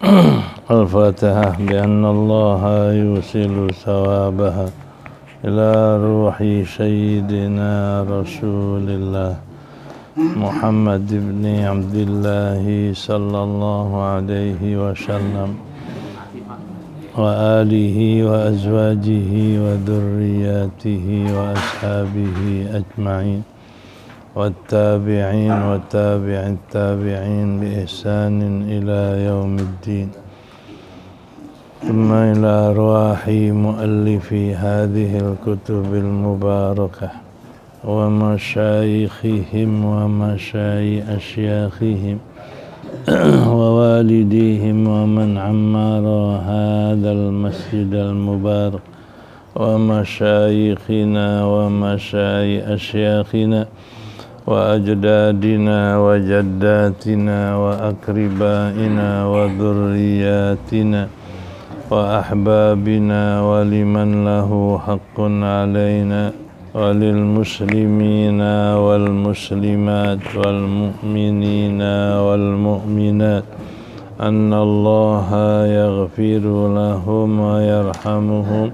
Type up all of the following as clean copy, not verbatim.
الفاتحة بأن الله يوصل ثوابها إلى روح سيدنا رسول الله محمد بن عبد الله صلى الله عليه وسلم وآله وأزواجه وذرياته وأصحابه أجمعين والتابعين وتابع التابعين بإحسان إلى يوم الدين ثم إلى أرواح مؤلفي هذه الكتب المباركة ومشايخهم ومشايخ أشياخهم ووالديهم ومن عمر هذا المسجد المبارك ومشايخنا ومشايخ أشياخنا وأجدادنا وجداتنا وأقربائنا وذرياتنا وأحبابنا ولمن له حق علينا وللمسلمين والمسلمات والمؤمنين والمؤمنات أن الله يغفر لهم ويرحمهم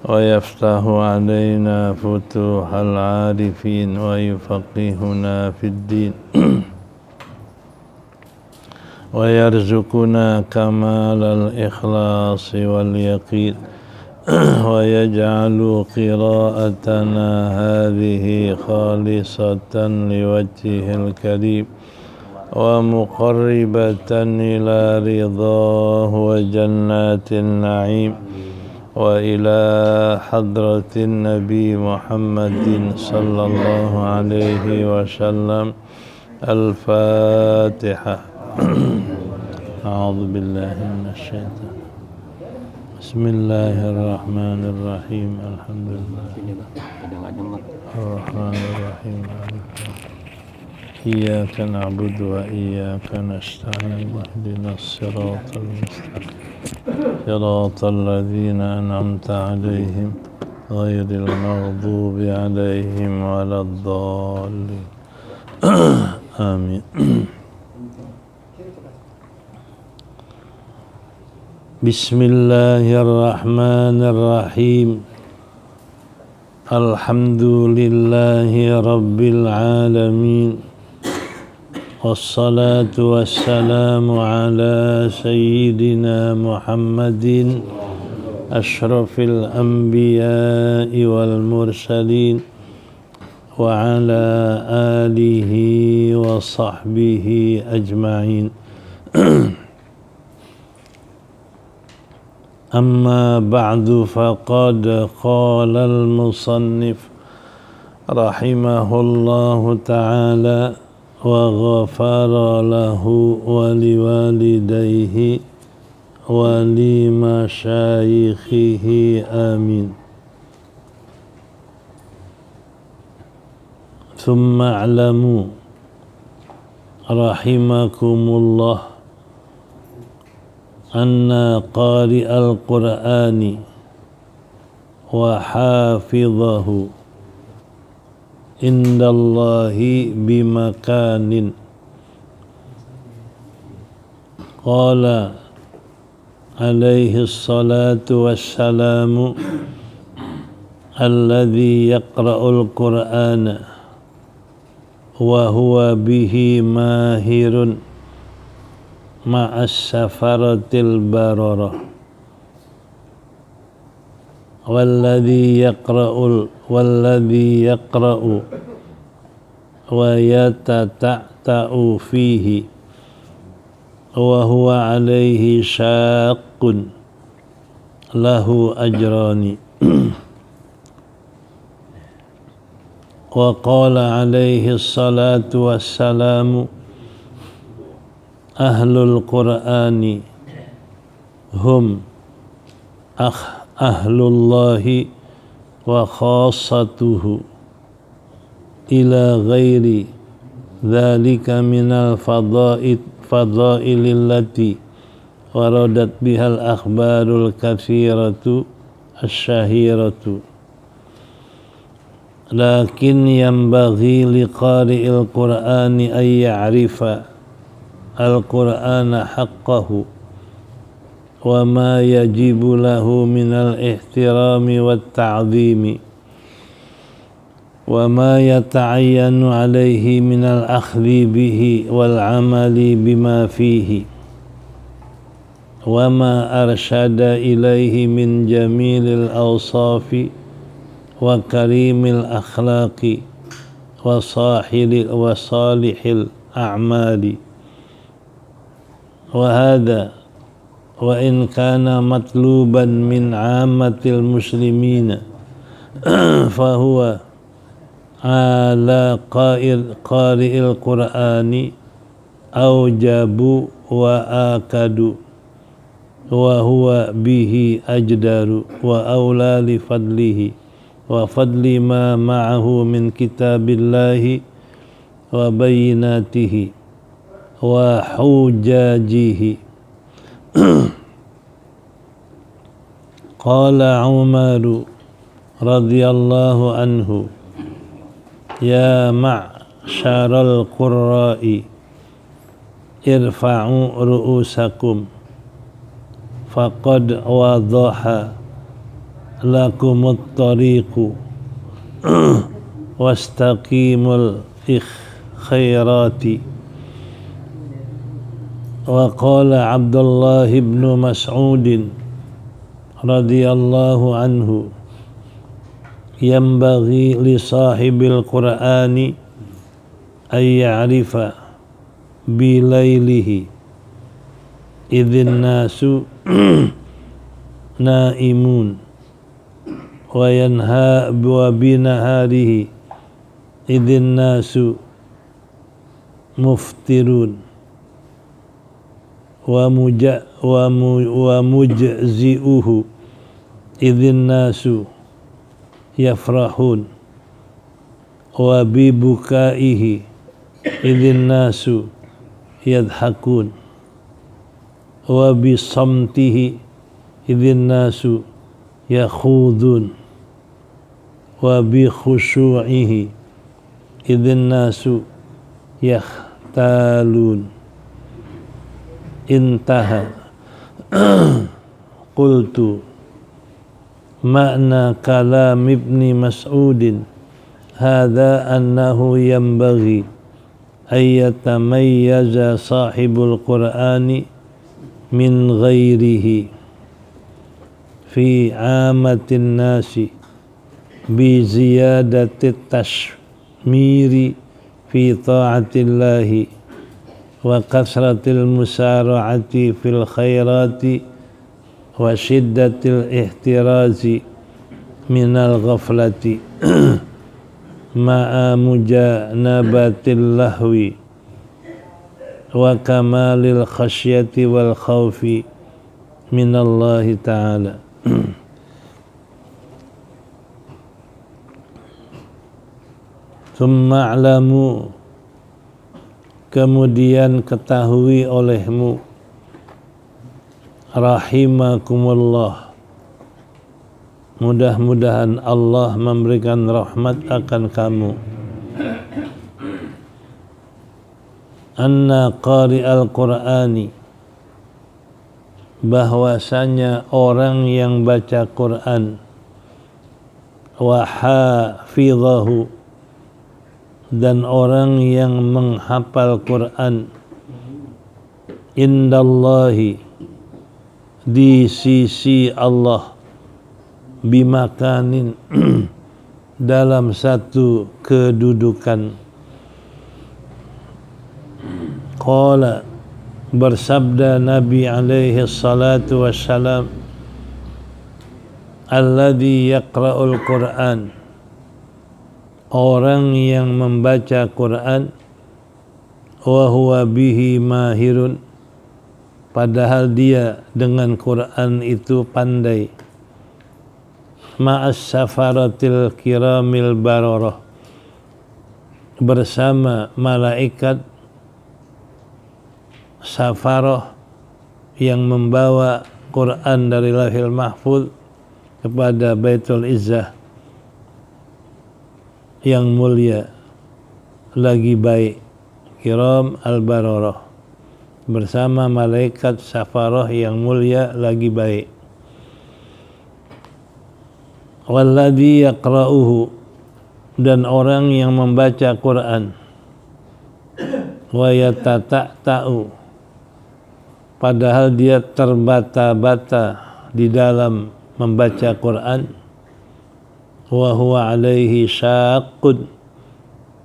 ويفتح علينا فتوح العارفين ويفقهنا في الدين ويرزقنا كمال الإخلاص واليقين ويجعل قراءتنا هذه خالصة لوجهه الكريم ومقربة إلى رضاه وجنات النعيم وإلى حضرة النبي محمد صلى الله عليه وسلم. الفاتحة. أعوذ بالله من الشيطان. بسم الله الرحمن الرحيم. الحمد لله الرحمن الرحيم. إياك نعبد وإياك نستعين اهدنا الصراط المستقيم صراط الذين أنعمت عليهم غير المغضوب عليهم ولا الضالين. آمين. بسم الله الرحمن الرحيم. الحمد لله رب العالمين والصلاة والسلام على سيدنا محمد أشرف الأنبياء والمرسلين وعلى آله وصحبه أجمعين. أما بعد فقد قال المصنف رحمه الله تعالى وغفر له ولوالديه ولمشايخه آمين. ثم اعلموا رحمكم الله أن قارئ القرآن وحافظه عند الله بمكان. قال عليه الصلاة والسلام الذي يقرأ القرآن وهو به ماهر مع السفرة البررة والذي يقرأ ويتتعتع فيه وهو عليه شاق له أجران. وقال عليه الصلاة والسلام أهل القرآن هم أهل الله وخاصته إلى غير ذلك من الفضائل التي وردت بها الأخبار الكثيرة الشهيرة. لكن ينبغي لقارئ القرآن أن يعرف القرآن حقه wa ma yajibu lahu minal ihtirami wat ta'zimi wa ma yata'ayyanu alaihi minal akhdhi bihi wal amali bima fihi wa ma arsyada ilaihi min jamilil awsafi wa karimil akhlaqi wa salihil a'mali wa hadha wa in kana matluban min ammatil muslimina fahuwa ala qari'il qur'ani aujabu wa akadu wa huwa bihi ajdaru wa awla li fadlihi wa fadli ma ma'ahu min kitabillahi wa bayyinatihi wa hujajihi. Qala Umaru radhiyallahu anhu ya ma'syaral qurra'i irfa'u ru'usakum faqad wadaha lakumut tariqu wastaqimul khairati. Wa qala Abdullah ibn Mas'ud radhiyallahu anhu yanbaghi li sahibil qur'ani ay ya'rifa bi lailihi idzin nasu naimun wa yanha wa binaharihi idzin nasu muftirun wa mujzi'uhu idzin nasu yafrahun wa bibukaihi idzin nasu yadhakun wa bisamtihi idzin nasu yakhudun wa bi khushu'ihi idzin nasu yakhtalun. Intaha. Qultu makna kalam Ibni Mas'udin hadha annahu yanbaghi ay yatamayyaza sahibul Qur'ani min ghairihi fi amatin nasi bi ziyadati tashmiri fi ta'atillahi wa kasratil musara'ati fil khairati wa shiddatil ihtirazi minal ghaflati ma'a mujanabatil lahwi wa kamalil khasyati wal khawfi minallahi ta'ala. Thumma a'lamu, kemudian ketahui olehmu, rahimakumullah, mudah-mudahan Allah memberikan rahmat akan kamu, anna qari'al Qur'ani, bahwasanya orang yang baca Quran, wa hafidhahu, dan orang yang menghafal Quran, indallahi, di sisi Allah, bimakanin, dalam satu kedudukan. Qala, bersabda Nabi alaihi salatu wassalam, alladhi yaqra'ul Qur'an, orang yang membaca Quran, wa huwa bihi mahirun, padahal dia dengan Quran itu pandai, ma'as safaratil kiramil bararah, bersama malaikat safarah yang membawa Quran dari Lauhil Mahfuz kepada Baitul Izzah yang mulia lagi baik, kiram al-bararah, bersama malaikat safaroh yang mulia lagi baik. Walladzi yaqra'uhu, dan orang yang membaca Quran, wa yatata'u, padahal dia terbata-bata di dalam membaca Quran, wa huwa alaihi syaqqun,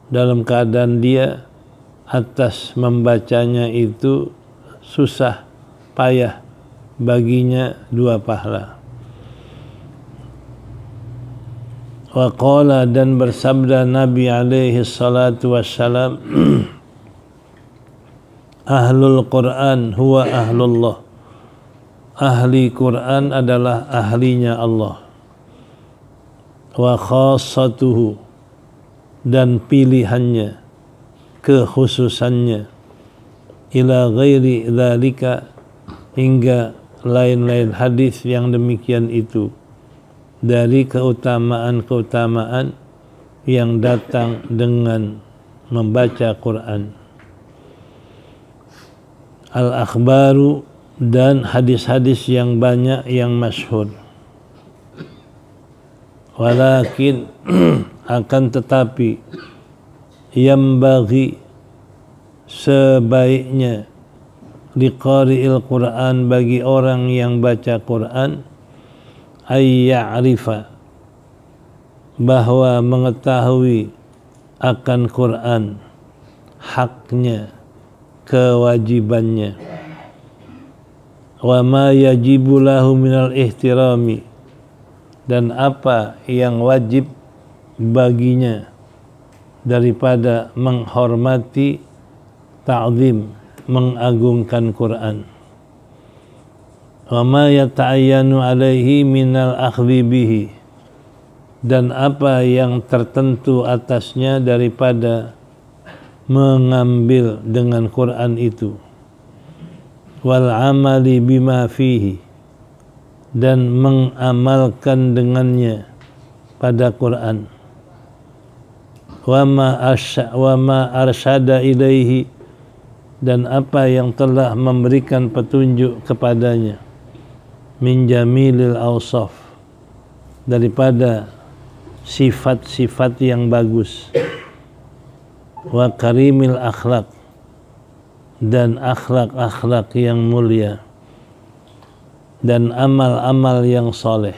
dalam keadaan dia atas membacanya itu susah payah, baginya 2 pahala. Wa qala, dan bersabda Nabi alaihi salatu wassalam, ahlul Quran huwa ahlullah, ahli Quran adalah ahlinya Allah. Wa khassatuhu, dan pilihannya, kekhususannya, ila ghairi dzalika, hingga lain-lain hadis yang demikian itu, dari keutamaan-keutamaan yang datang dengan membaca Quran. Al-akhbaru, dan hadis-hadis yang banyak yang masyhur. Walakin akan tetapi, yambaghi, sebaiknya, liqari'il Quran, bagi orang yang baca Quran, ay ya'rifa, bahwa mengetahui akan Quran, haknya, kewajibannya, wa ma yajibu lahu minal ihtirami, dan apa yang wajib baginya daripada menghormati, ta'zim, mengagungkan Quran. Wa ma yata'ayyanu alaihi minal akhdhi bihi, dan apa yang tertentu atasnya daripada mengambil dengan Quran itu. Wal amali bima fihi, dan mengamalkan dengannya pada Quran. Wa ma arsyada ilaihi, dan apa yang telah memberikan petunjuk kepadanya, min jamilil awsaf, daripada sifat-sifat yang bagus, wa karimil akhlak, dan akhlak-akhlak yang mulia, dan amal-amal yang soleh.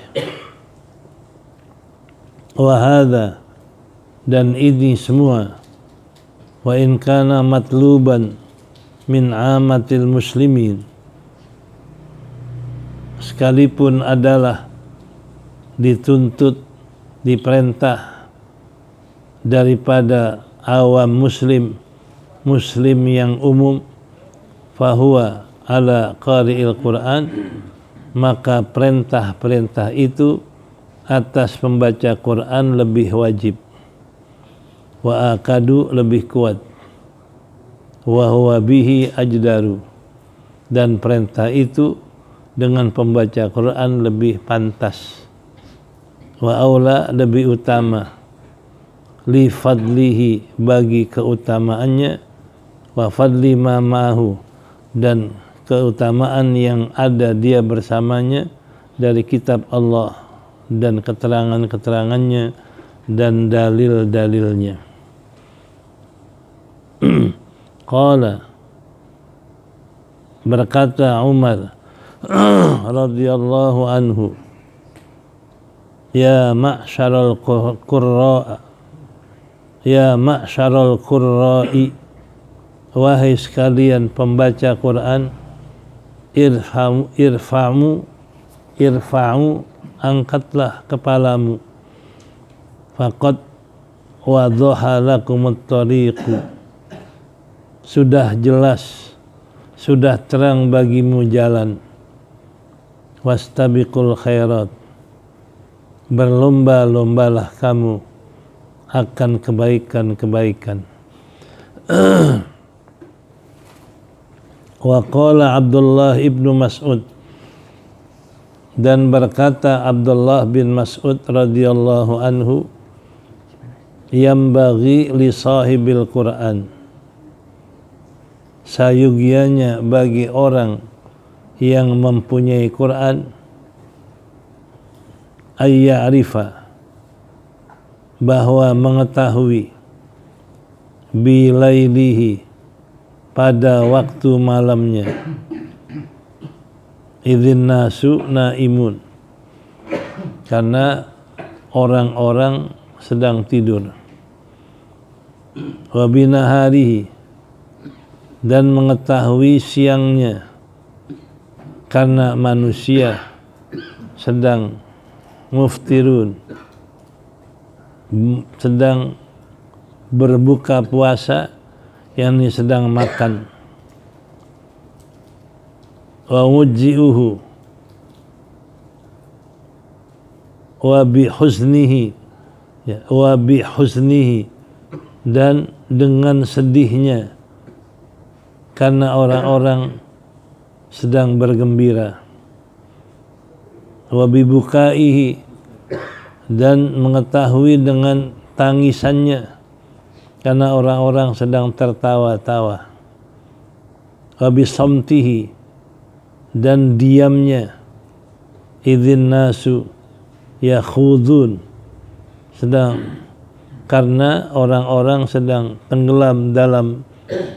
Wa hadza, dan ini semua, wa in kana matluban min amatil muslimin, sekalipun adalah dituntut, diperintah daripada awam muslim, muslim yang umum, fahuwa ala qari'il Quran, maka perintah-perintah itu atas pembaca Quran lebih wajib. Wa akadu, lebih kuat. Wa huwa bihi ajdaru, dan perintah itu dengan pembaca Quran lebih pantas. Wa aula, lebih utama. Li fadlihi, bagi keutamaannya. Wa fadli ma ma'ahu, dan keutamaan yang ada dia bersamanya dari kitab Allah dan keterangan-keterangannya dan dalil-dalilnya. Qala, berkata Umar radhiyallahu anhu, ya ma'syaral qurra, ya ma'syaral qurra'i, wahai sekalian pembaca Quran, irfa'u, angkatlah kepalamu, faqad wadhaha lakumut tariqu, sudah jelas, sudah terang bagimu jalan, wastabiqul khairat, berlomba-lombalah kamu akan kebaikan-kebaikan. Wa qala Abdullah ibnu Mas'ud, dan berkata Abdullah bin Mas'ud radhiyallahu anhu, yambaghi li sahibil Quran, sayugianya bagi orang yang mempunyai Quran ayya'rifa, bahwa mengetahui bilailihi, pada waktu malamnya, idzin nasu naimun, karena orang-orang sedang tidur, wa binaharihi, dan mengetahui siangnya, karena manusia sedang muftirun, sedang berbuka puasa, yakni sedang makan. Wa mujji'uhu wa bihuznihi, ya, wa bihuznihi, dan dengan sedihnya, karena orang-orang sedang bergembira. Wa bibukaihi, dan mengetahui dengan tangisannya, karena orang-orang sedang tertawa-tawa. Wa bisamtihi, dan diamnya, idzin nasu yakhudun, sedang, karena orang-orang sedang tenggelam dalam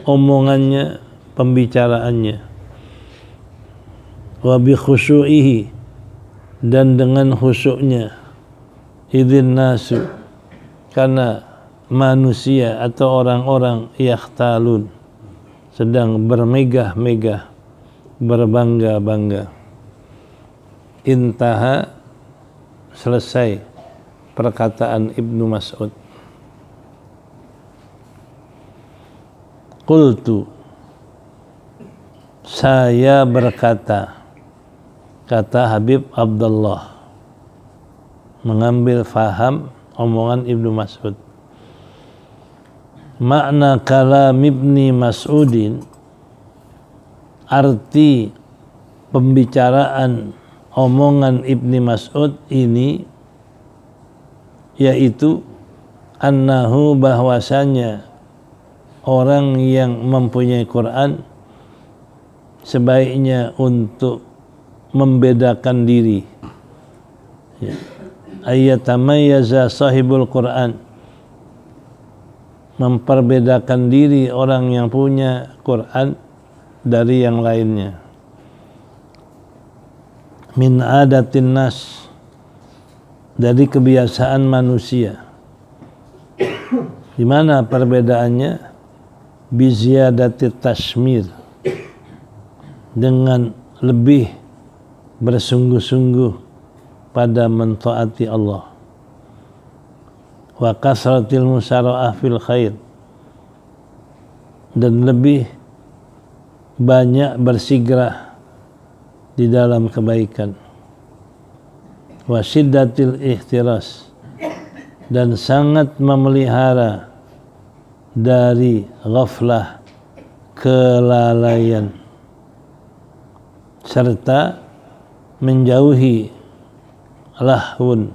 omongannya, pembicaraannya. Wa bi khusyu'ihi, dan dengan khusyuknya, idzin nasu, karena manusia atau orang-orang yakhtalun, sedang bermegah-megah, berbangga-bangga. Intaha, selesai perkataan Ibnu Mas'ud. Qultu, saya berkata, kata Habib Abdullah, mengambil faham omongan Ibnu Mas'ud. Makna kalam Ibni Mas'udin, arti pembicaraan omongan Ibni Mas'ud ini, yaitu annahu, bahwasanya orang yang mempunyai Quran sebaiknya untuk membedakan diri, ya, ayyatamayyaza sahibul Quran, memperbedakan diri orang yang punya Quran dari yang lainnya. Min adatin nas, dari kebiasaan manusia. Di mana perbedaannya? Biziyadati tashmir, dengan lebih bersungguh-sungguh pada mentaati Allah. Wa kasratil musara'ah fil khair, dan lebih banyak bersigrah di dalam kebaikan. Wa syiddatil ihtiras, dan sangat memelihara dari ghaflah, kelalaian, serta menjauhi lahun,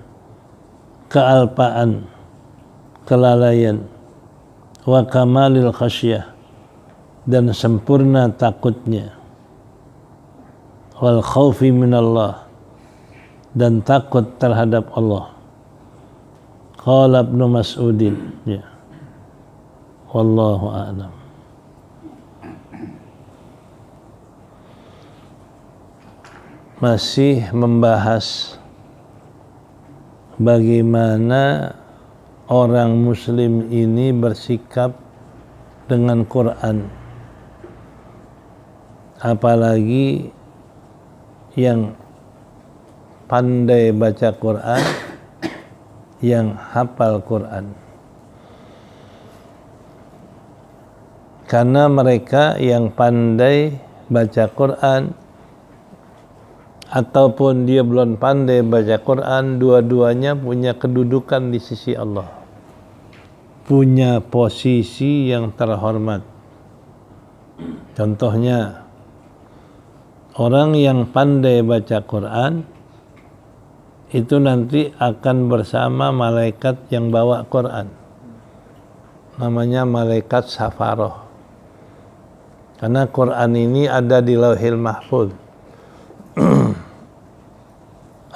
kealpaan, kelalaian. Wa kamalil khasyah, dan sempurna takutnya. Wal khaufi minallah, dan takut terhadap Allah. Qala Ibnu Mas'udin, ya. Wallahu a'lam. Masih membahas bagaimana orang muslim ini bersikap dengan Quran, apalagi yang pandai baca Quran, yang hafal Quran. Karena mereka yang pandai baca Quran ataupun dia belum pandai baca Quran, dua-duanya punya kedudukan di sisi Allah, punya posisi yang terhormat. Contohnya, orang yang pandai baca Quran itu nanti akan bersama malaikat yang bawa Quran, namanya malaikat Safaroh. Karena Quran ini ada di Lauhil Mahfuz.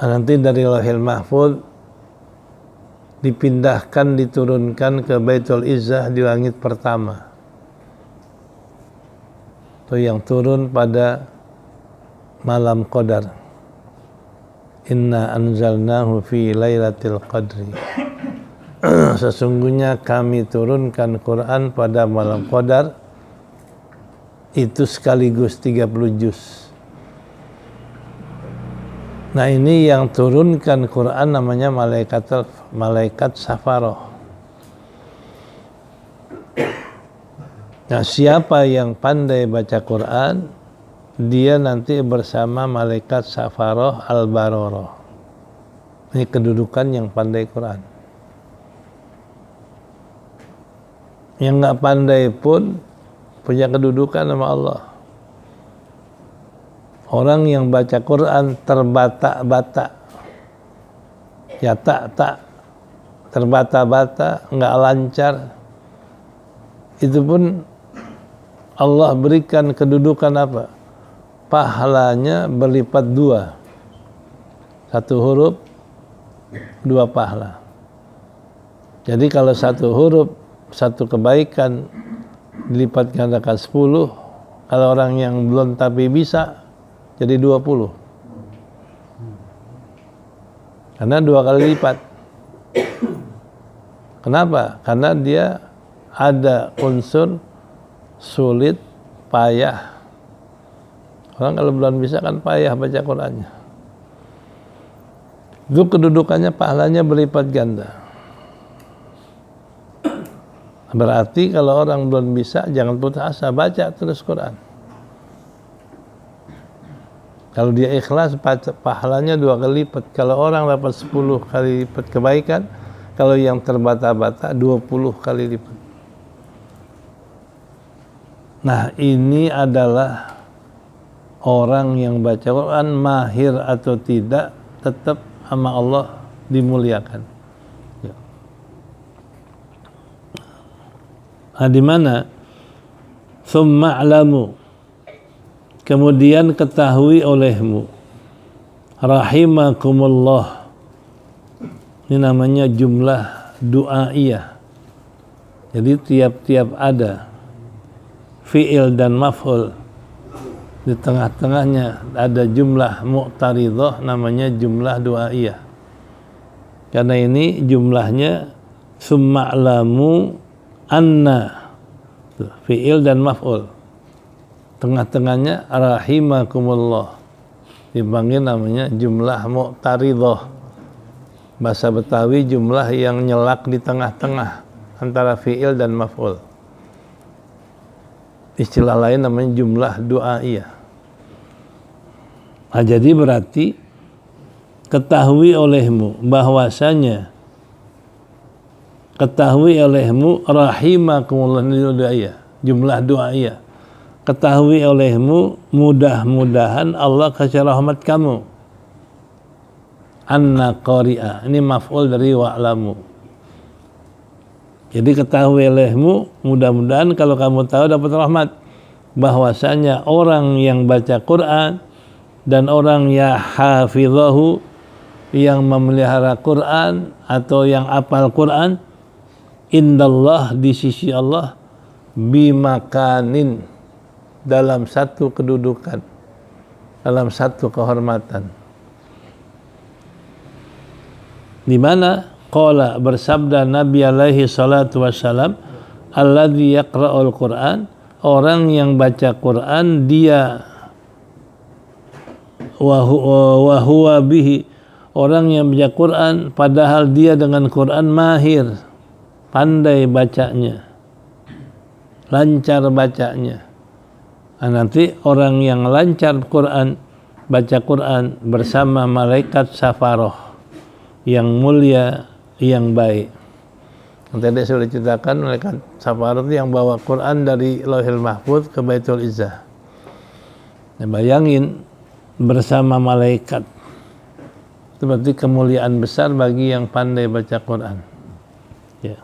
Nanti dari Lauhil Mahfuz dipindahkan, diturunkan ke Baitul Izzah di langit pertama. Itu yang turun pada malam Qadar. Inna anzalnahu fi lailatul qadri. Sesungguhnya kami turunkan Quran pada malam Qadar, itu sekaligus 30 juz. Nah, ini yang turunkan Quran namanya malaikat Safaroh. Nah, siapa yang pandai baca Quran, dia nanti bersama malaikat Safaroh Al-Baroroh. Ini kedudukan yang pandai Quran. Yang nggak pandai pun punya kedudukan sama Allah. Orang yang baca Quran terbata-bata, ya tak terbata-bata, nggak lancar, itu pun Allah berikan kedudukan apa? Pahalanya berlipat 2. 1 huruf 2 pahala. Jadi kalau 1 huruf 1 kebaikan dilipat gandakan 10, kalau orang yang belum tapi bisa jadi 20. Karena 2 kali lipat. Kenapa? Karena dia ada unsur sulit, payah. Orang kalau belum bisa kan payah baca Qurannya. Itu kedudukannya, pahalanya berlipat ganda. Berarti kalau orang belum bisa, jangan putus asa, baca terus Quran. Kalau dia ikhlas, pahalanya 2 kali lipat. Kalau orang dapat 10 kali lipat kebaikan, kalau yang terbata-bata 20 kali lipat. Nah, ini adalah orang yang baca Quran, mahir atau tidak, tetap sama Allah dimuliakan. Ya. Nah, di mana? Tsumma a'lamu, kemudian ketahui olehmu, rahimakumullah. Ini namanya jumlah du'aiyah. Jadi tiap-tiap ada fi'il dan maf'ul, di tengah-tengahnya ada jumlah mu'taridhah, namanya jumlah du'aiyah. Karena ini jumlahnya summa'lamu anna, fi'il dan maf'ul. Tengah-tengahnya rahimakumullah, dipanggil namanya jumlah mu'taridhah. Bahasa Betawi jumlah yang nyelak di tengah-tengah antara fi'il dan maf'ul. Istilah lain namanya jumlah du'aiyah. Nah, jadi berarti ketahui olehmu bahwasanya, ketahui olehmu rahimakumullah, du'aiyah, jumlah du'aiyah. Ketahui olehmu, mudah-mudahan Allah kasih rahmat kamu. Anna qari'a, ini maf'ul dari wa'lamu. Jadi ketahui olehmu, mudah-mudahan kalau kamu tahu dapat rahmat, bahwasanya orang yang baca Quran dan orang ya hafidhahu, yang memelihara Quran atau yang apal Quran, indallah, di sisi Allah, bimakanin, dalam satu kedudukan, dalam satu kehormatan. Di mana? Qala, bersabda Nabi alaihi salatu wassalam, alladzi yaqra'ul Qur'an, orang yang baca Quran dia wa huwa bihi, orang yang baca Quran padahal dia dengan Quran mahir, pandai bacanya, lancar bacanya. Nah, nanti orang yang lancar Quran, baca Quran bersama malaikat Safaroh yang mulia, yang baik. Tadi sudah diceritakan, malaikat Safaroh itu yang bawa Quran dari Lauhil Mahfuz ke Baitul Izzah. Nah, bayangin bersama malaikat, itu berarti kemuliaan besar bagi yang pandai baca Quran. Ya.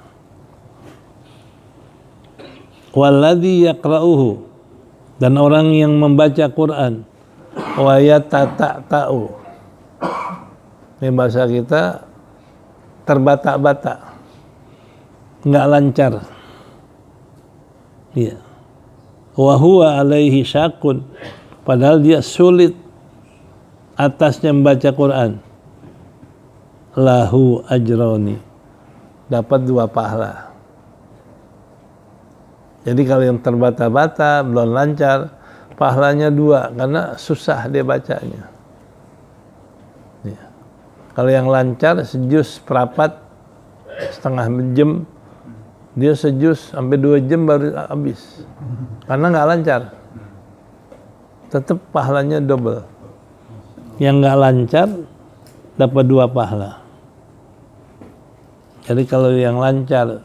Walladzi yaqra'uhu, Dan orang yang membaca Quran wa yatata'u, ini bahasa kita terbata-bata, nggak lancar. Iya. Wa huwa alaihi syakun, padahal dia sulit atasnya membaca Quran. Lahu ajroni, dapat 2 pahala. Jadi kalau yang terbata-bata, belum lancar, pahalanya 2 karena susah dia bacanya. Ya. Kalau yang lancar, sejus perapat, setengah jam, dia sejus sampai 2 jam baru habis. Karena nggak lancar. Tetap pahalanya double. Yang nggak lancar, dapat 2 pahala. Jadi kalau yang lancar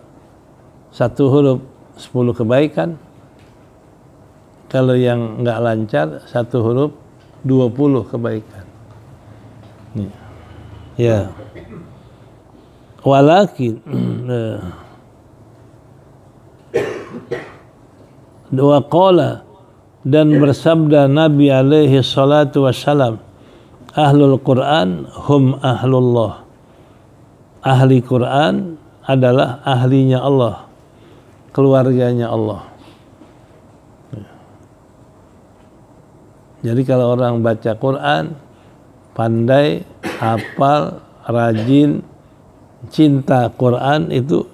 1 huruf 10 kebaikan, kalau yang nggak lancar 1 huruf 20 kebaikan. Ya. Walakin wa qala, dan bersabda Nabi alaihi salatu wassalam, ahlul Quran hum ahlullah. Ahli Quran adalah ahlinya Allah, keluarganya Allah. Jadi kalau orang baca Quran, pandai, hafal, rajin, cinta Quran, itu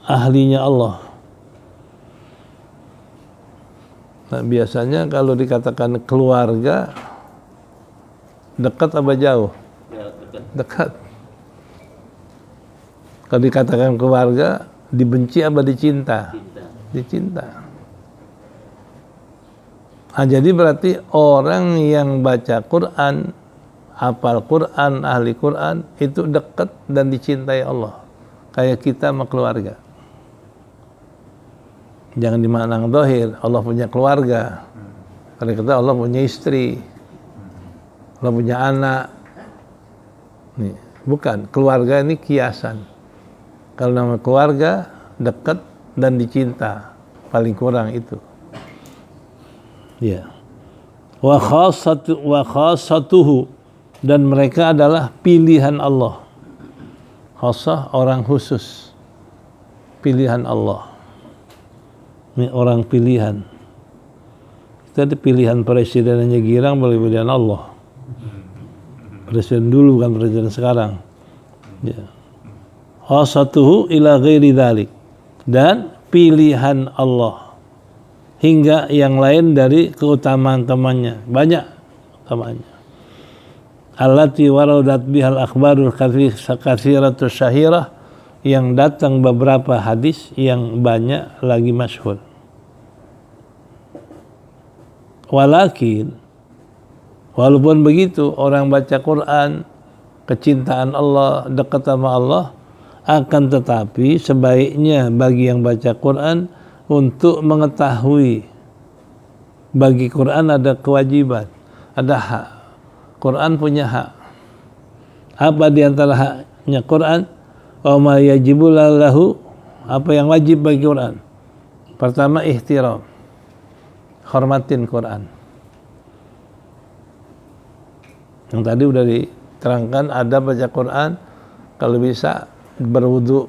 ahlinya Allah. Nah, biasanya kalau dikatakan keluarga, dekat apa jauh? Dekat. Kalau dikatakan keluarga, dibenci apa dicinta? Dicinta. Nah, jadi berarti orang yang baca Quran, hafal Quran, ahli Quran, itu dekat dan dicintai Allah. Kayak kita sama keluarga. Jangan dimandang dohir, Allah punya keluarga. Kalau kita Allah punya istri, Allah punya anak. Nih, bukan, keluarga ini kiasan. Kalau nama keluarga, dekat dan dicinta, paling kurang itu. Ya. Wa khassatuhu, dan mereka adalah pilihan Allah. Khassah, orang khusus, pilihan Allah. Ini orang pilihan. Kita ada pilihan presidennya girang, boleh pilihan Allah. Presiden dulu kan presiden sekarang. Ya. Khassatuhu ila ghairi dzalik, dan pilihan Allah hingga yang lain dari keutamaan temannya, banyak utamanya. Allati waradat bihal akhbarul katsiratus syahirah, yang datang beberapa hadis yang banyak lagi masyhur. Walakin, walaupun begitu, orang baca Quran, kecintaan Allah, dekat sama Allah, akan tetapi sebaiknya bagi yang baca Quran untuk mengetahui, bagi Quran ada kewajiban, ada hak. Quran punya hak. Apa di antara haknya Quran? Wa ma yajibu lahu, apa yang wajib bagi Quran? Pertama, ihtiram, hormatin Quran. Yang tadi udah diterangkan, ada baca Quran, kalau bisa berwudu,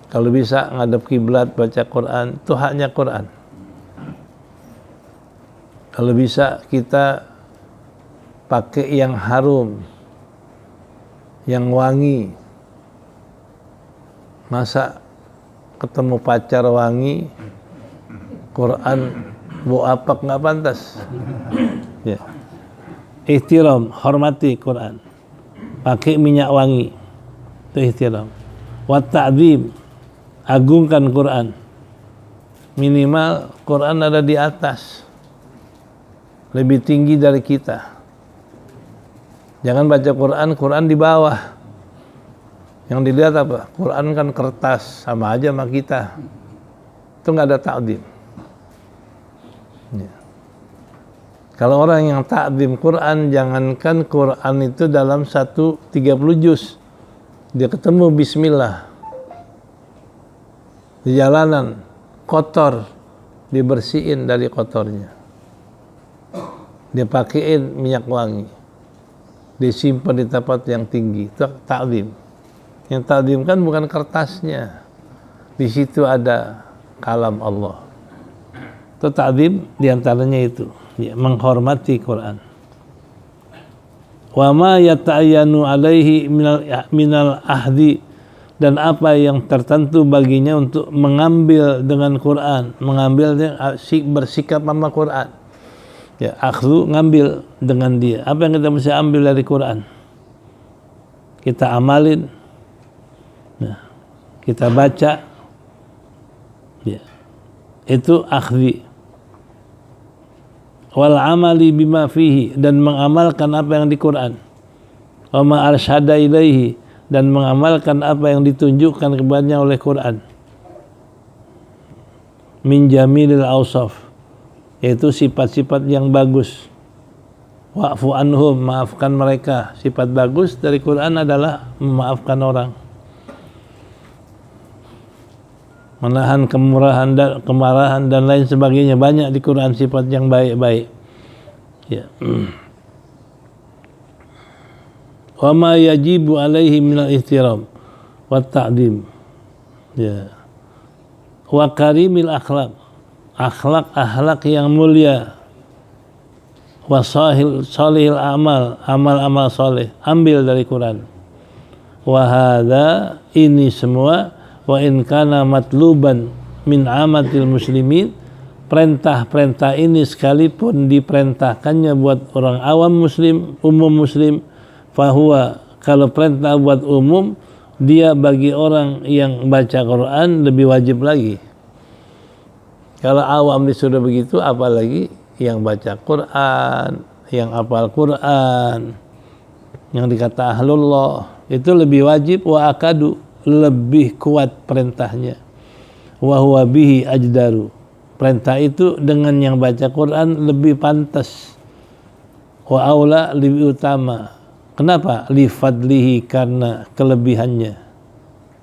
kalau bisa ngadep kiblat, baca Quran, itu haknya Quran. Kalau bisa kita pakai yang harum, yang wangi. Masa ketemu pacar wangi, Quran bau apak, nggak pantas. Ya. Ihtiram, hormati Quran. Pakai minyak wangi, itu ihtiram. Wa ta'zim, agungkan Quran. Minimal Quran ada di atas, lebih tinggi dari kita. Jangan baca Quran, Quran di bawah. Yang dilihat apa? Quran kan kertas, sama aja sama kita. Itu nggak ada ta'zim. Ya. Kalau orang yang ta'zim Quran, jangankan Quran itu dalam 30 juz, dia ketemu bismillah di jalanan, kotor, dibersihin dari kotornya, dipakein minyak wangi, disimpan di tempat yang tinggi. Itu ta'zim. Yang ta'zim kan bukan kertasnya, di situ ada kalam Allah. Itu ta'zim, diantaranya itu ya, menghormati Quran. Wa ma yata'ayyanu alaihi minal ahdi, dan apa yang tertentu baginya untuk mengambil dengan Quran, mengambilnya bersikap sama Quran. Ya, akhdhu, ngambil dengan dia. Apa yang kita mesti ambil dari Quran? Kita amalin. Nah, kita baca. Ya. Itu akhdhi. Wal amali bima fihi, dan mengamalkan apa yang di Quran. Wa ma arsyada ilaihi, dan mengamalkan apa yang ditunjukkan kepadanya oleh Quran. Min jamilil awsaf, yaitu sifat-sifat yang bagus. Wa'fu anhum, maafkan mereka. Sifat bagus dari Quran adalah memaafkan orang, menahan kemarahan dan lain sebagainya. Banyak di Quran sifat yang baik-baik. Ya. Wa ma yajibu alaihi minal ihtiram wa ta'dim. Ya. Wa karimil akhlaq, akhlak yang mulia. Wa salihil amal, amal-amal saleh, ambil dari Quran. Wa hadza, ini semua, wa in kana matluban min amatil muslimin, perintah-perintah ini sekalipun diperintahkannya buat orang awam muslim, umum muslim, fahuwa, kalau perintah buat umum, dia bagi orang yang baca Quran lebih wajib lagi. Kalau awam disuruh begitu, apalagi yang baca Quran, yang hafal Quran, yang dikata ahlullah, itu lebih wajib. Wa akadu, lebih kuat perintahnya. Wa huwa bihi ajdaru, perintah itu dengan yang baca Quran lebih pantas. Wa aula, lebih utama. Kenapa? Li fadlihi, karena kelebihannya.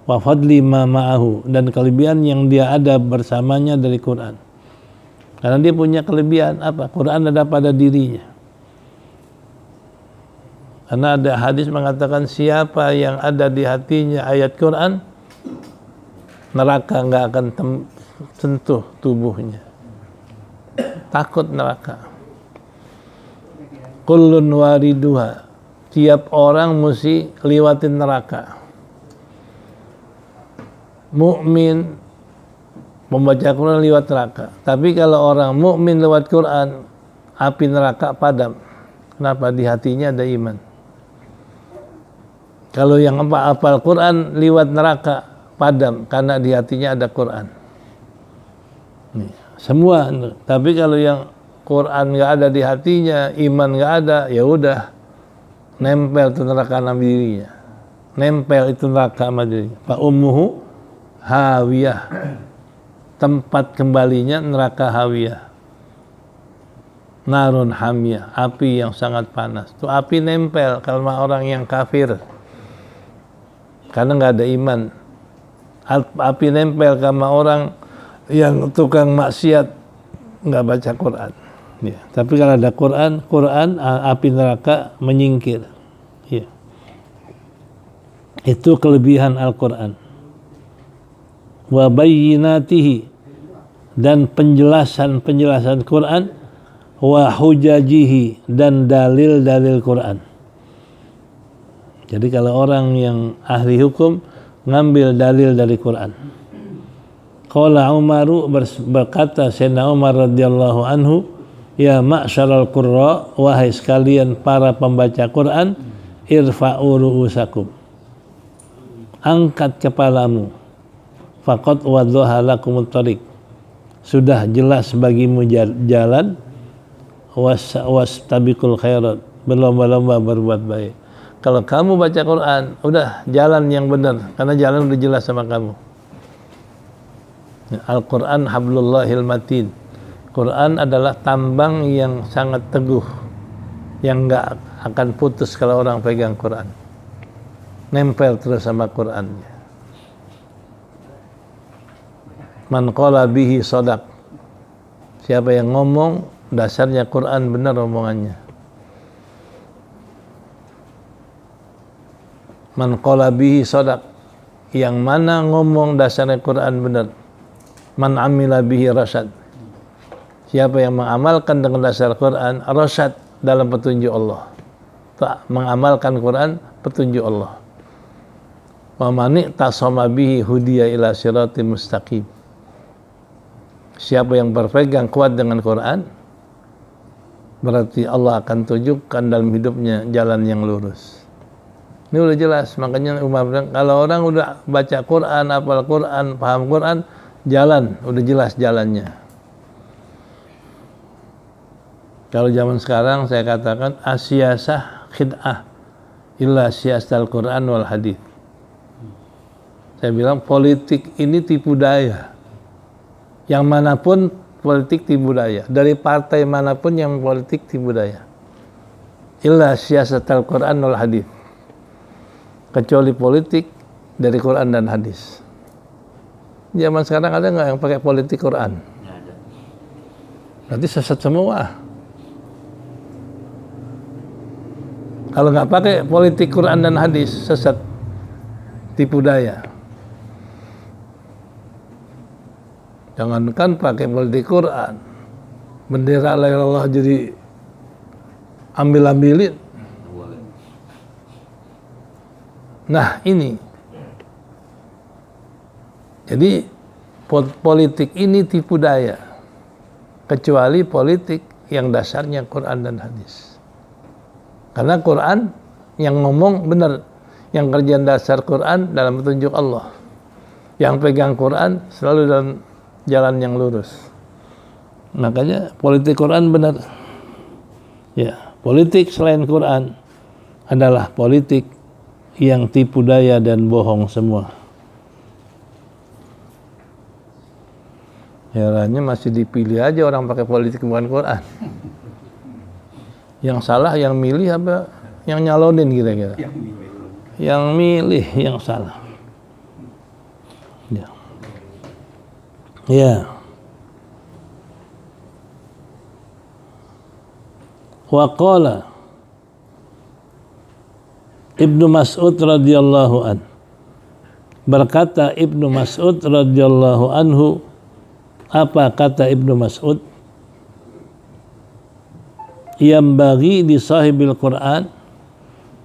Wa fadli ma ma'ahu, dan kelebihan yang dia ada bersamanya dari Quran. Karena dia punya kelebihan apa? Quran ada pada dirinya. Karena ada hadis mengatakan siapa yang ada di hatinya ayat Quran, neraka nggak akan sentuh tubuhnya. Takut neraka. Kullun wariduha, tiap orang mesti liwatin neraka. Mukmin membaca Quran lewat neraka. Tapi kalau orang mukmin lewat Quran, api neraka padam. Kenapa? Di hatinya ada iman. Kalau yang hafal Quran lewat neraka padam, karena di hatinya ada Quran. Nih, semua. Tapi kalau yang Quran nggak ada di hatinya, iman nggak ada, ya udah nempel itu neraka sama dirinya. Nempel itu neraka sama dirinya. Fa ummuhu hawiyah, tempat kembalinya neraka hawiyah. Narun hamiyah, api yang sangat panas. Itu api nempel kalau orang yang kafir, karena nggak ada iman. Api nempel sama orang yang tukang maksiat, nggak baca Quran. Ya. Tapi kalau ada Quran, api neraka menyingkir. Ya. Itu kelebihan Al-Quran. Wa bayyinatihi, dan penjelasan Quran, wa hujajihi, dan dalil-dalil Quran. Jadi kalau orang yang ahli hukum ngambil dalil dari Quran. Qala Umaru, berkata Sayyidina Umar radhiyallahu anhu, ya ma'syaral qurra, wahai sekalian para pembaca Quran, irfa'u ru'usakum, angkat kepalamu, faqad wadhaha lakumut thariq, sudah jelas bagimu jalan, wastabiqul khairat, berlomba-lomba berbuat baik. Kalau kamu baca Quran, udah jalan yang benar, karena jalan udah jelas sama kamu. Al-Quran hablullahil matin, Quran adalah tambang yang sangat teguh, yang nggak akan putus kalau orang pegang Quran, nempel terus sama Qurannya. Man qala bihi shadaq, Siapa yang ngomong dasarnya Quran benar omongannya. Man qala bihi shadaq, yang mana ngomong dasarnya Quran benar. Man amila bihi rasyad, siapa yang mengamalkan dengan dasar Quran rasyad, dalam petunjuk Allah. Tak mengamalkan Quran petunjuk Allah. Wa man tasama bihi hudiya ila siratim mustaqim, siapa yang berpegang kuat dengan Quran, berarti Allah akan tunjukkan dalam hidupnya jalan yang lurus. Ini udah jelas. Makanya Umar bilang, kalau orang udah baca Quran, hafal Quran, paham Quran, jalan, udah jelas jalannya. Kalau zaman sekarang saya katakan asyasah khid'ah illa siyasal Quran wal hadith. Saya bilang politik ini tipu daya. Yang manapun politik tipu daya, dari partai manapun yang politik tipu daya. Illa siyasatal Quran wal hadis, kecuali politik dari Quran dan hadis. Zaman sekarang ada nggak yang pakai politik Quran? Berarti sesat semua. Kalau nggak pakai politik Quran dan hadis, sesat, tipu daya. Jangankan pakai politik Quran, bendera la ilaha illallah jadi ambil-ambilin. Nah ini, jadi politik ini tipu daya, kecuali politik yang dasarnya Quran dan hadis. Karena Quran yang ngomong benar, yang kerjaan dasar Quran dalam petunjuk Allah, yang pegang Quran selalu dalam jalan yang lurus. Makanya politik Quran benar. Ya, politik selain Quran adalah politik yang tipu daya dan bohong semua. Herannya masih dipilih aja orang pakai politik bukan Quran. Yang salah yang milih apa yang nyalonin kira-kira? Yang milih yang salah. Ya. Ya. Wa qala Ibnu Mas'ud radhiyallahu an, berkata Ibnu Mas'ud radhiyallahu anhu, apa kata Ibnu Mas'ud? Yang bagi di sahibil Quran,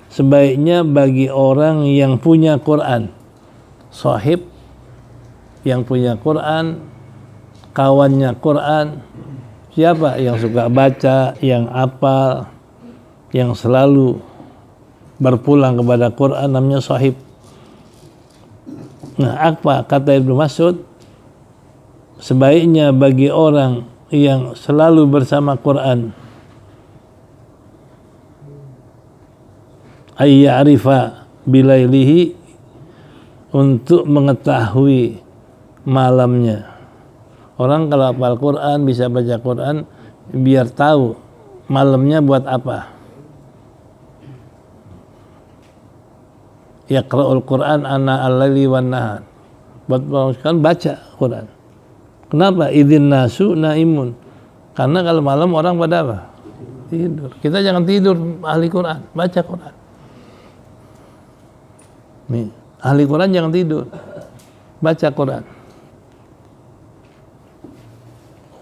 sebaiknya bagi orang yang punya Quran, sahib yang punya Quran, kawannya Quran, siapa yang suka baca, yang hafal, yang selalu berpulang kepada Quran, namanya sahib. Nah, apa kata Ibnu Mas'ud? Sebaiknya bagi orang yang selalu bersama Quran, ayya'rifa bilailihi, untuk mengetahui malamnya. Orang kalau hafal Quran, bisa baca Quran, biar tahu malamnya buat apa. Yaqra'ul Quran ana al-laili wan nahar, buat baca Quran. Kenapa? Idzin nasu naimun, karena kalau malam orang pada apa? Tidur. Kita jangan tidur, ahli Quran, baca Quran. Nih, ahli Quran jangan tidur, baca Quran.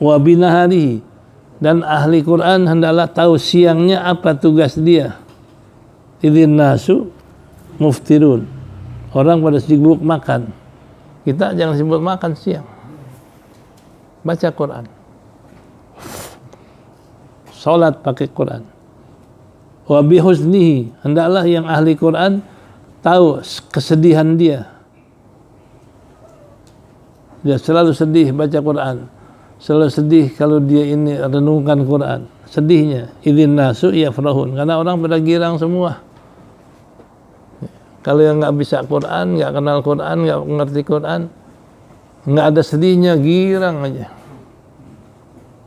Wa binaharihi, dan ahli Quran hendaklah tahu siangnya apa tugas dia. Idzin nasu muftirun, orang pada sibuk makan, kita jangan sibuk makan siang, baca Quran, salat pakai Quran. Wa bihuznihi, hendaklah yang ahli Quran tahu kesedihan dia, dia selalu sedih baca Quran, selalu sedih kalau dia ini renungkan Quran, sedihnya. Idzin nasu yafrahun, karena orang pada girang semua. Kalau yang nggak bisa Quran, nggak kenal Quran, nggak ngerti Quran, nggak ada sedihnya, girang aja.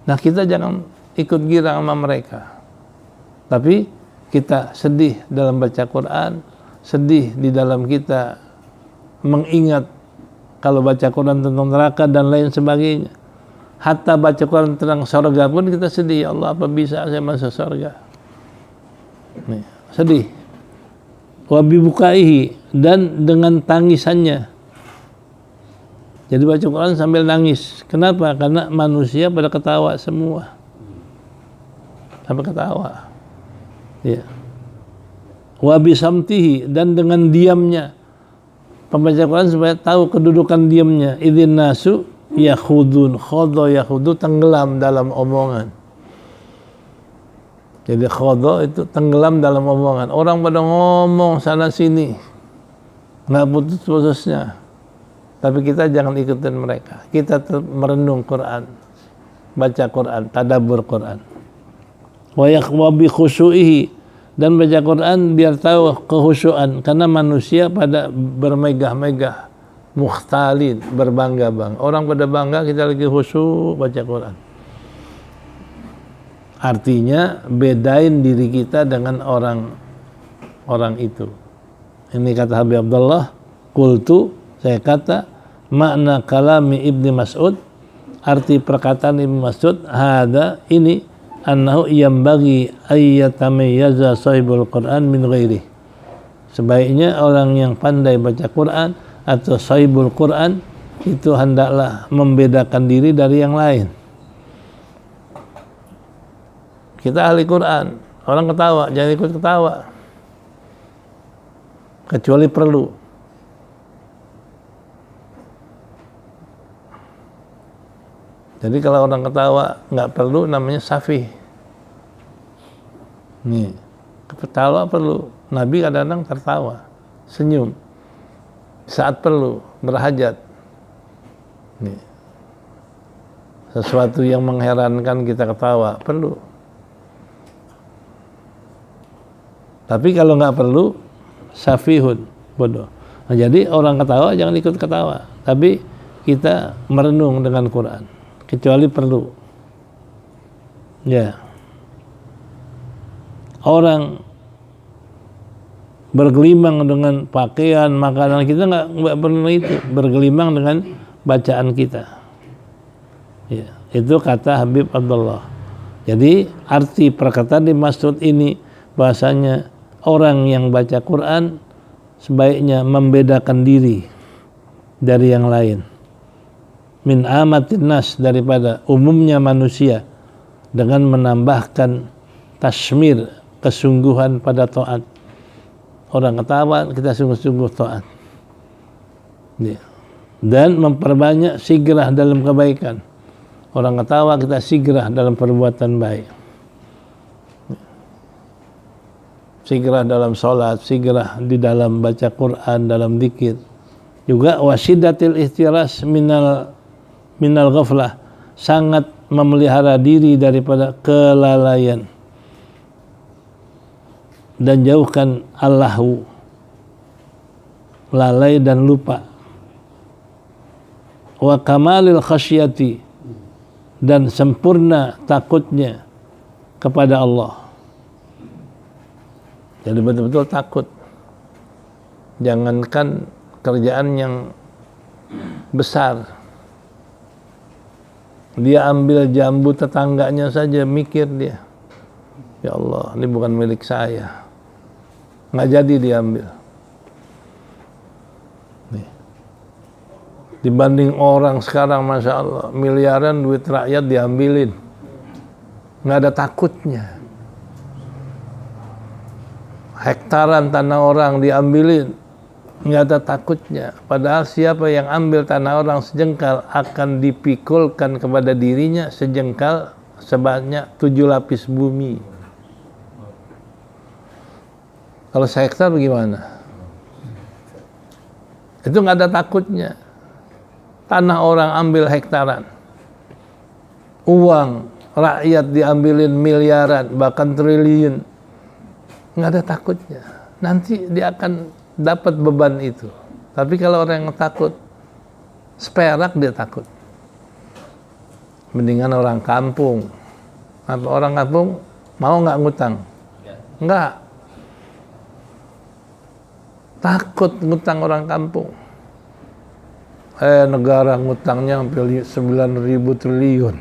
Nah, kita jangan ikut girang sama mereka, tapi kita sedih dalam baca Quran, sedih di dalam kita mengingat kalau baca Quran tentang neraka dan lain sebagainya. Hatta baca Quran tentang surga pun kita sedih. Ya Allah, apa bisa saya masuk surga? Nih, sedih. Wa bibukaihi, dan dengan tangisannya. Jadi baca Quran sambil nangis. Kenapa? Karena manusia pada ketawa semua. Sampai ketawa. Ya. Wa bisamtihi, dan dengan diamnya. Pembaca Quran supaya tahu kedudukan diamnya. Idzin nasu yakhudun, khodo yakhudu, tenggelam dalam omongan. Jadi khodo itu tenggelam dalam omongan. Orang pada ngomong sana sini, nggak putus-putusnya. Tapi kita jangan ikutin mereka. Kita merenung Quran, baca Quran, tadabbur Quran. Wa bi khusyu'ihi, dan baca Quran biar tahu kehusyuan, karena manusia pada bermegah-megah, mukhtalin, berbangga-bangga. Orang pada bangga, kita lagi khusyuk baca Quran. Artinya bedain diri kita dengan orang itu. Ini kata Habib Abdullah, qultu, saya kata, makna kalami Ibnu Mas'ud, arti perkataan Ibnu Mas'ud, hada, ini, annahu yambagi ayyatamayyaza sahibul Quran min ghairi. Sebaiknya orang yang pandai baca Quran atau sahibul Quran itu hendaklah membedakan diri dari yang lain. Kita ahli Quran, orang ketawa, jangan ikut ketawa. Kecuali perlu. Jadi kalau orang ketawa nggak perlu, namanya safih. Nih, ketawa perlu. Nabi kadang-kadang tertawa, senyum. Saat perlu, berhajat. Nih. Sesuatu yang mengherankan kita ketawa, perlu. Tapi kalau nggak perlu, safihun, bodoh. Nah, jadi orang ketawa jangan ikut ketawa. Tapi kita merenung dengan Quran. Kecuali perlu. Ya. Orang bergelimang dengan pakaian, makanan, kita nggak perlu itu. Bergelimang dengan bacaan kita. Ya. Itu kata Habib Abdullah. Jadi arti perkataan dimaksud ini bahasanya orang yang baca Quran sebaiknya membedakan diri dari yang lain. Min amatin nas, daripada umumnya manusia, dengan menambahkan tasmir, kesungguhan pada taat. Orang ketawa, kita sungguh-sungguh taat. Dan memperbanyak sigrah dalam kebaikan. Orang ketawa, kita sigrah dalam perbuatan baik. Sigrah dalam sholat, sigrah di dalam baca Quran, dalam dzikir. Juga wasidatil ihtiras minal ghaflah, sangat memelihara diri daripada kelalaian dan jauhkan allahu, lalai dan lupa. Wa kamalil khasyati, dan sempurna takutnya kepada Allah. Jadi betul-betul takut. Jangankan kerjaan yang besar, dia ambil jambu tetangganya saja mikir dia, ya Allah, ini bukan milik saya, nggak jadi diambil. Nih. Dibanding orang sekarang, masya Allah, miliaran duit rakyat diambilin, nggak ada takutnya. Hektaran tanah orang diambilin, nggak ada takutnya. Padahal siapa yang ambil tanah orang sejengkal akan dipikulkan kepada dirinya sejengkal sebanyak 7 lapis bumi. Kalau sehektar bagaimana? Itu nggak ada takutnya. Tanah orang ambil hektaran, uang rakyat diambilin miliaran, bahkan triliun, nggak ada takutnya. Nanti dia akan dapat beban itu. Tapi kalau orang yang takut seperak, dia takut. Mendingan orang kampung. Apa orang kampung mau nggak ngutang? Nggak. Takut ngutang orang kampung. negara ngutangnya hampir 9.000 triliun.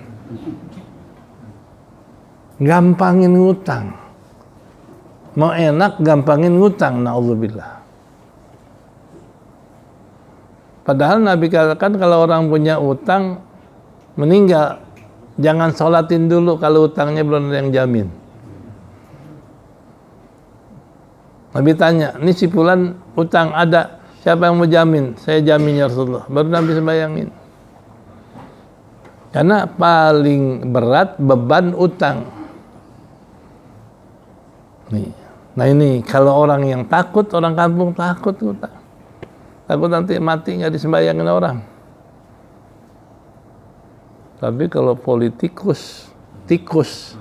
Gampangin ngutang. Mau enak gampangin ngutang, na'udzubillah. Padahal Nabi katakan kalau orang punya utang meninggal, jangan sholatin dulu kalau utangnya belum ada yang jamin. Nabi tanya, ini si fulan utang ada, siapa yang mau jamin? Saya jamin ya Rasulullah. Baru Nabi sembayangin. Karena paling berat beban utang. Nih. Nah ini kalau orang yang takut, orang kampung takut utang. Takut nanti mati nggak disembayangin orang. Tapi kalau politikus, tikus,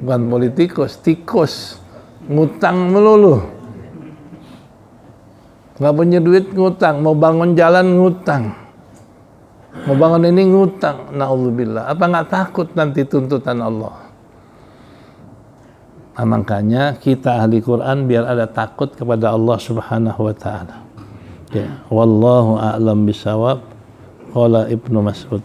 bukan politikus, tikus, ngutang melulu. Nggak punya duit ngutang, mau bangun jalan ngutang, mau bangun ini ngutang. Na'udzubillah. Apa nggak takut nanti tuntutan Allah? Nah, makanya kita ahli Quran biar ada takut kepada Allah Subhanahu wa taala. Ya, wallahu a'lam bisawab. Qala Ibnu Mas'ud.